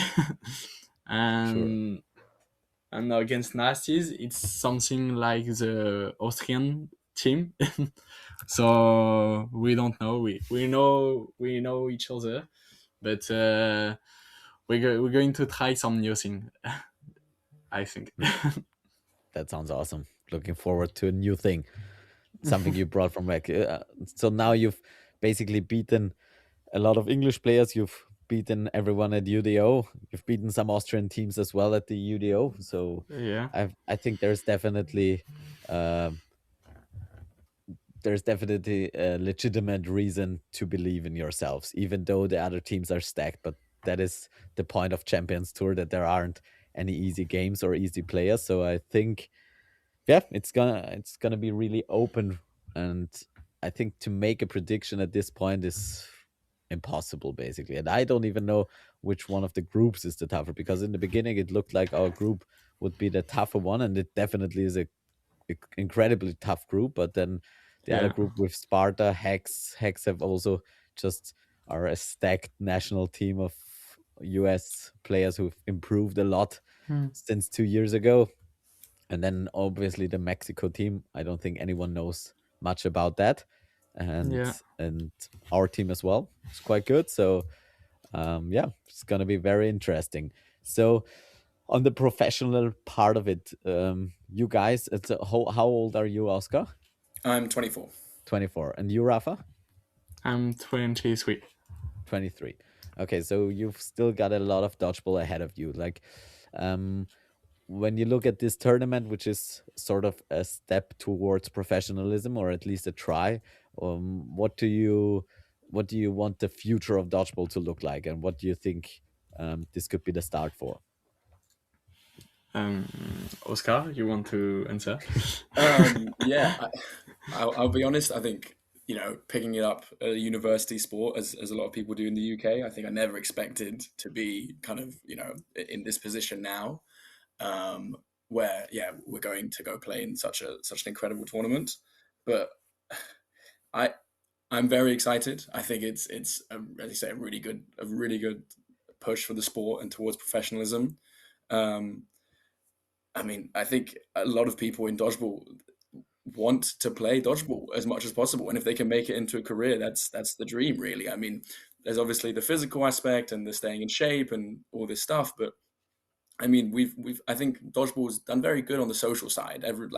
and Sure. and against Nazis, it's something like the Austrian team. So we don't know. We know each other, but we're going to try some new thing. I think. That sounds awesome. Looking forward to a new thing, something you brought from back. So now you've basically beaten a lot of English players. You've beaten everyone at UDO. You've beaten some Austrian teams as well at the UDO. So Yeah. I think there's definitely a legitimate reason to believe in yourselves, even though the other teams are stacked. But that is the point of Champions Tour, that there aren't any easy games or easy players. So I think yeah, it's gonna be really open, and I think to make a prediction at this point is impossible, basically. And I don't even know which one of the groups is the tougher, because in the beginning it looked like our group would be the tougher one, and it definitely is a incredibly tough group. But then the other Yeah. group with Sparta, Hex have also just are a stacked national team of US players who've improved a lot Hmm. since 2 years ago. And then obviously the Mexico team. I don't think anyone knows much about that. And Yeah. and our team as well. It's quite good. So yeah, it's gonna be very interesting. So on the professional part of it, you guys, how old are you, Oscar? I'm 24. 24. And you, Rafa? I'm 23. 23. Okay, so you've still got a lot of dodgeball ahead of you. Like, um, when you look at this tournament, which is sort of a step towards professionalism, or at least a try, what do you want the future of dodgeball to look like, and what do you think this could be the start for? Um, Oscar, you want to answer? Yeah, I'll be honest. I think, picking it up at a university sport, as a lot of people do in the UK, I think I never expected to be kind of, in this position now, um, where, yeah, we're going to go play in such an incredible tournament. But I I'm very excited. I think it's as you say, a really good push for the sport and towards professionalism. Um, I mean, I think a lot of people in dodgeball want to play dodgeball as much as possible, and if they can make it into a career, that's the dream, really. I mean, there's obviously the physical aspect and the staying in shape and all this stuff, but I mean, we've I think dodgeball's done very good on the social side. Everyone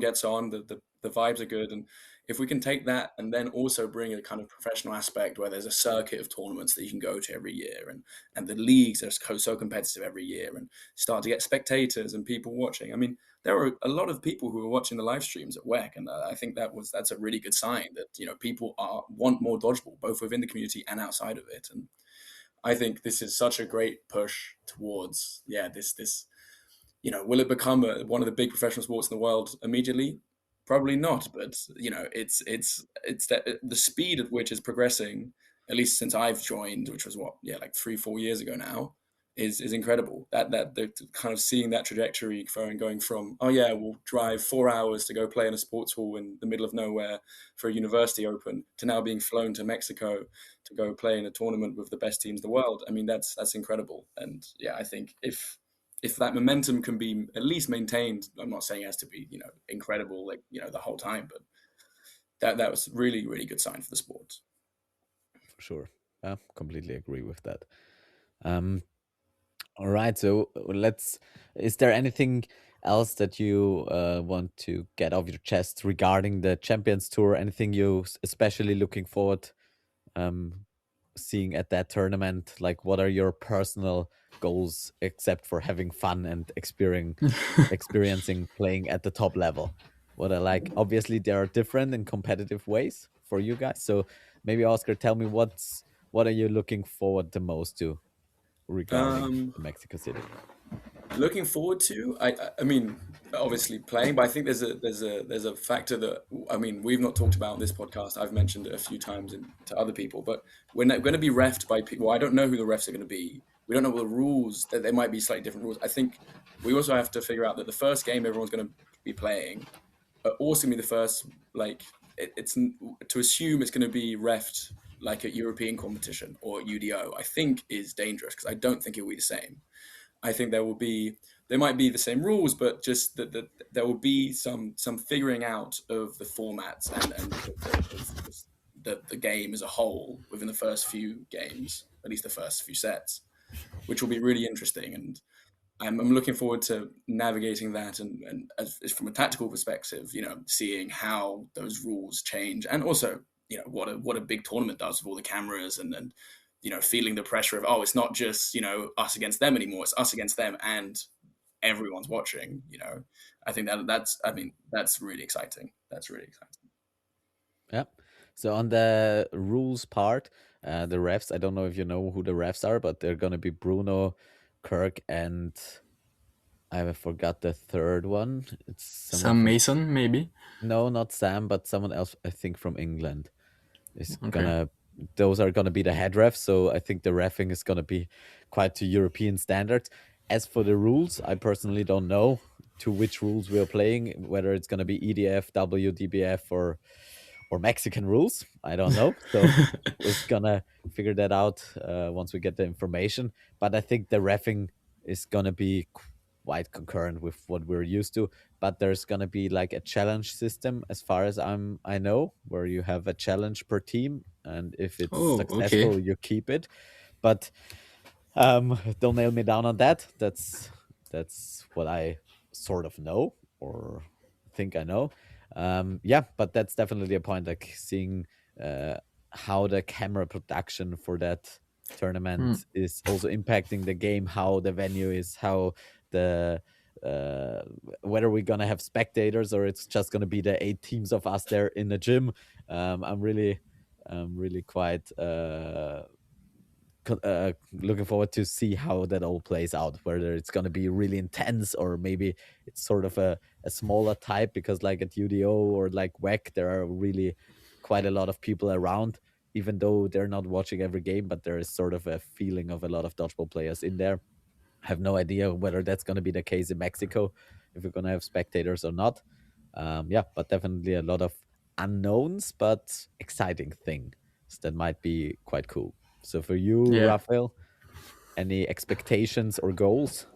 gets on, the vibes are good, and if we can take that and then also bring a kind of professional aspect where there's a circuit of tournaments that you can go to every year, and the leagues are so competitive every year, and start to get spectators and people watching. I mean, there are a lot of people who are watching the live streams at WEC, and I think that's a really good sign that people want more dodgeball, both within the community and outside of it. And I think this is such a great push towards, yeah, this will it become one of the big professional sports in the world immediately? Probably not, but it's the speed at which it's progressing, at least since I've joined, which was what, yeah, like 3-4 years ago now, is incredible. That the kind of seeing that trajectory going from, oh yeah, we'll drive 4 hours to go play in a sports hall in the middle of nowhere for a university open, to now being flown to Mexico to go play in a tournament with the best teams in the world. I mean, that's incredible. And yeah, I think if that momentum can be at least maintained, I'm not saying it has to be, incredible, like, the whole time, but that was really, really good sign for the sport. For sure. I completely agree with that. Um, all right. So is there anything else that you want to get off your chest regarding the Champions Tour? Anything you especially looking forward um, seeing at that tournament? Like, what are your personal goals, except for having fun and experiencing playing at the top level? What I like, obviously, there are different and competitive ways for you guys. So maybe Oscar, tell me what are you looking forward the most to regarding Um, Mexico City? Looking forward to, I mean, obviously playing, but I think there's a factor that, I mean, we've not talked about on this podcast. I've mentioned it a few times to other people, but we're going to be refed by people. Well, I don't know who the refs are going to be. We don't know what the rules, that there might be slightly different rules. I think we also have to figure out that the first game everyone's going to be playing, also be the first, like, it's to assume it's going to be refed like a European competition or UDO, I think is dangerous, because I don't think it will be the same. I think there might be the same rules, but just that there will be some figuring out of the formats and the game as a whole within the first few games, at least the first few sets, which will be really interesting. And I'm looking forward to navigating that, and as from a tactical perspective, seeing how those rules change, and also, what a big tournament does with all the cameras, and feeling the pressure of, oh, it's not just us against them anymore; it's us against them, and everyone's watching. I think that's really exciting. That's really exciting. Yeah. So on the rules part, the refs, I don't know if you know who the refs are, but they're gonna be Bruno, Kirk, and I forgot the third one. It's someone Sam from Mason, maybe. no, not Sam, but someone else. I think from England is Okay. gonna. Those are gonna be the head refs. So I think the refing is gonna be quite to European standards. As for the rules, I personally don't know to which rules we are playing. Whether it's gonna be EDF, WDBF, or Mexican rules. I don't know. So we're gonna figure that out once we get the information. But I think the refing is gonna be quite concurrent with what we're used to. But there's gonna be like a challenge system, as far as I know, where you have a challenge per team, and if it's Oh, okay. successful, you keep it. But don't nail me down on that. That's what I sort of know or think I know. Yeah, but that's definitely a point. Like seeing uh, how the camera production for that Hmm. tournament is also impacting the game, how the venue is, how the uh, whether we're gonna have spectators or it's just gonna be the 8 teams of us there in the gym. I'm really quite looking forward to see how that all plays out, whether it's going to be really intense or maybe it's sort of a smaller type, because like at UDO or like WEC there are really quite a lot of people around, even though they're not watching every game, but there is sort of a feeling of a lot of dodgeball players in there. I have no idea whether that's going to be the case in Mexico, if we're going to have spectators or not. Yeah, but definitely a lot of unknowns, but exciting things that might be quite cool. So for you, Yeah. Raphael, any expectations or goals?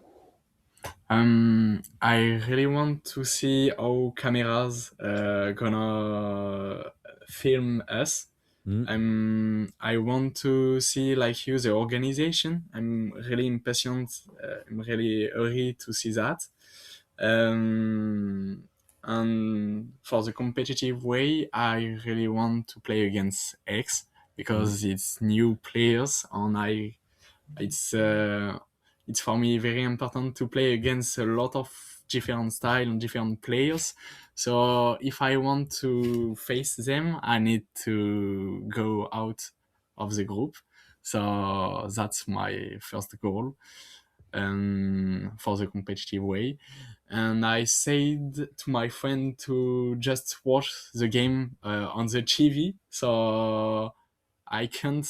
I really want to see how cameras gonna film us. Mm, I want to see like you the organization. I'm really impatient. I'm really hurry to see that. And for the competitive way, I really want to play against X mm, because it's new players, and it's uh, it's for me very important to play against a lot of different style and different players. So if I want to face them, I need to go out of the group. So that's my first goal for the competitive way. And I said to my friend to just watch the game on the TV. So I can't.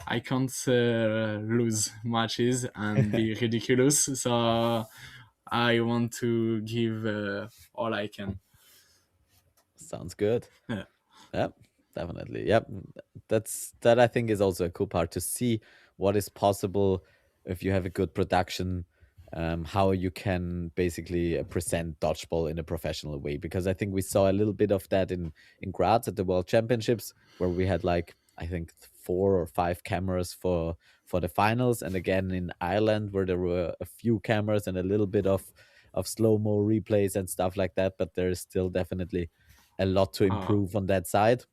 I can't lose matches and be ridiculous. So I want to give all I can. sounds good. Yeah. Yep, definitely. Yep, that I think is also a cool part to see what is possible if you have a good production, how you can basically present dodgeball in a professional way. Because I think we saw a little bit of that in Graz at the World Championships, where we had like I think 4 or 5 cameras for the finals, and again in Ireland where there were a few cameras and a little bit of slow mo replays and stuff like that. But there is still definitely a lot to Uh, improve on that side.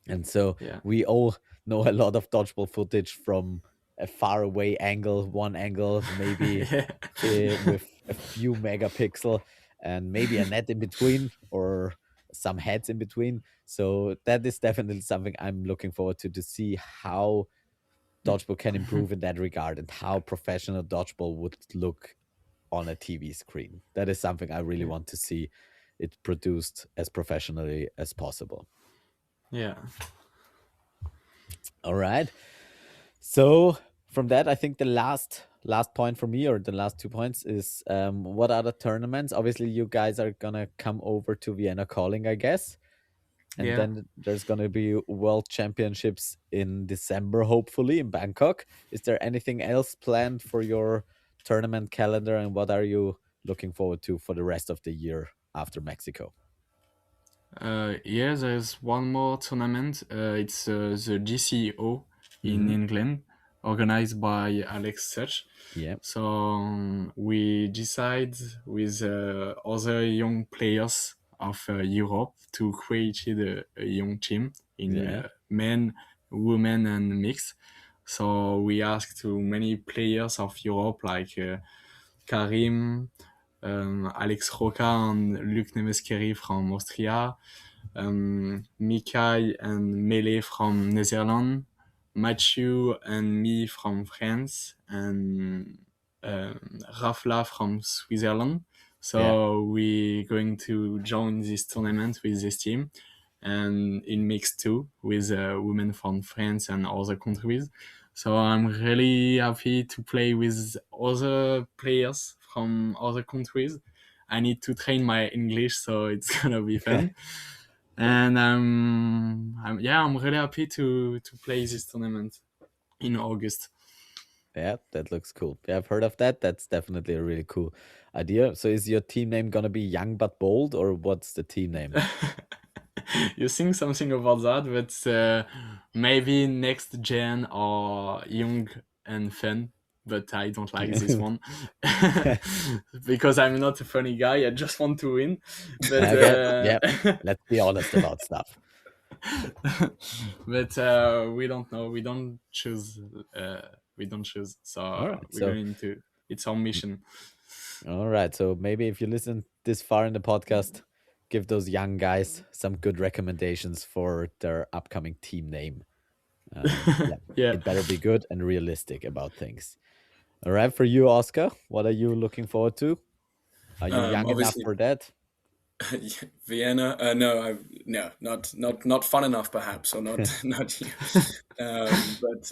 And so yeah. we all know a lot of dodgeball footage from a far away angle, one angle, maybe Yeah. with a few megapixel and maybe a net in between or some heads in between. So that is definitely something I'm looking forward to see how dodgeball can improve in that regard and how professional dodgeball would look on a TV screen. That is something I really Yeah. want to see it produced as professionally as possible. Yeah. All right. So from that, I think the last point for me, or the last 2 points, is what other tournaments? Obviously, you guys are gonna come over to Vienna calling, I guess, and Yeah. then there's gonna be World Championships in December, hopefully in Bangkok. Is there anything else planned for your tournament calendar, and what are you looking forward to for the rest of the year after Mexico? Yeah, there's one more tournament. It's the GCO in Hmm. England, organized by Alex Such. Yeah, So we decide with other young players of Europe to create a young team in yeah, men, women, and mix. So we ask to many players of Europe like Karim, Alex Roca and Luc Nemeskeri from Austria, Mikai and Mele from Netherlands, Matthew and me from France, and Raphael from Switzerland. So we're going to join this tournament with this team, and in mix two with women from France and other countries. So I'm really happy to play with other players from other countries. I need to train my English, so it's gonna be fun. And I'm really happy to play this tournament in August. Yeah, that looks cool. Yeah, I've heard of that. That's definitely a really cool idea. So is your team name gonna be Young But Bold, or what's the team name? You think something about that, but maybe next gen or young and fun. But I don't like this one because I'm not a funny guy. I just want to win. But Okay, yeah, let's be honest about stuff. but we don't know. We don't choose. We don't choose. So right, we're so- going to. It's our mission. All right, so maybe if you listen this far in the podcast, give those young guys some good recommendations for their upcoming team name. Yeah. It better be good and realistic about things. All right, for you, Oscar, what are you looking forward to? Are you young enough Obviously- for that? Vienna? No, not fun enough, perhaps, or not not. But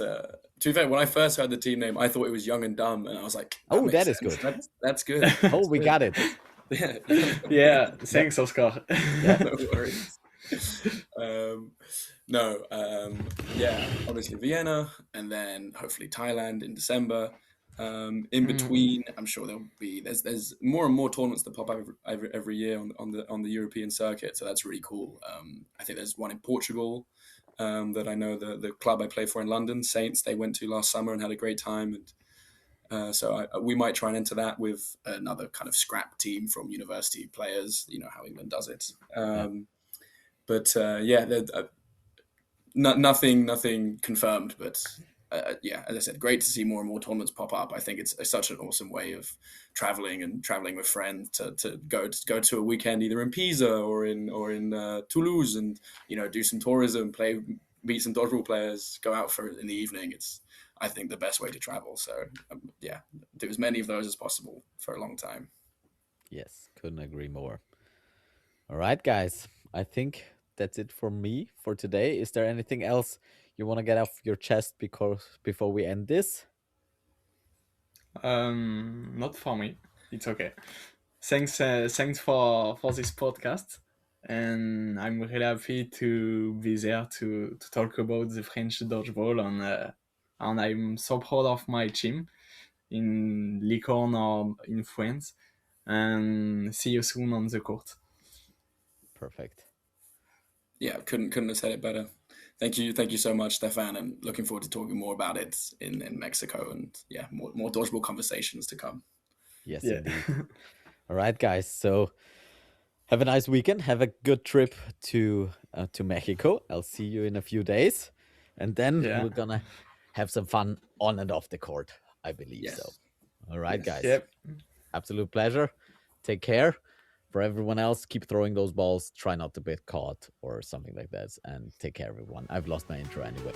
to be fair, when I first heard the team name, I thought it was Young and Dumb, and I was like, Oh, makes that is sense. good. That's good. Oh, we got it. Yeah, Yeah. Thanks, Oscar. no worries. Yeah, obviously Vienna, and then hopefully Thailand in December. In between, I'm sure there's more and more tournaments that pop up every year on the European circuit, so that's really cool. I think there's one in Portugal that I know the club I play for in London, Saints, they went to last summer and had a great time, and so we might try and enter that with another kind of scrap team from university players. You know how England does it. But nothing confirmed, but as I said, great to see more and more tournaments pop up. I think it's such an awesome way of traveling with friends to go to a weekend either in Pisa or in Toulouse, and do some tourism, meet some dodgeball players, go out in the evening. It's, I think, the best way to travel. So do as many of those as possible for a long time. Yes, couldn't agree more. All right, guys. I think that's it for me for today. Is there anything else you want to get off your chest before we end this? Not for me. It's okay. Thanks for this podcast, and I'm really happy to be there to talk about the French dodgeball, and I'm so proud of my team in Licorne or in France, and see you soon on the court. Perfect. Yeah, couldn't have said it better. Thank you so much, Stefan, and looking forward to talking more about it in Mexico, and more dodgeball conversations to come. Yes, Yeah. indeed. All right, guys. So have a nice weekend. Have a good trip to Mexico. I'll see you in a few days, and then Yeah. we're gonna have some fun on and off the court. I believe Yes. so. All right, Yes. guys. Yep. Absolute pleasure. Take care. For everyone else, keep throwing those balls. Try not to get caught or something like that. And take care, everyone. I've lost my intro anyway.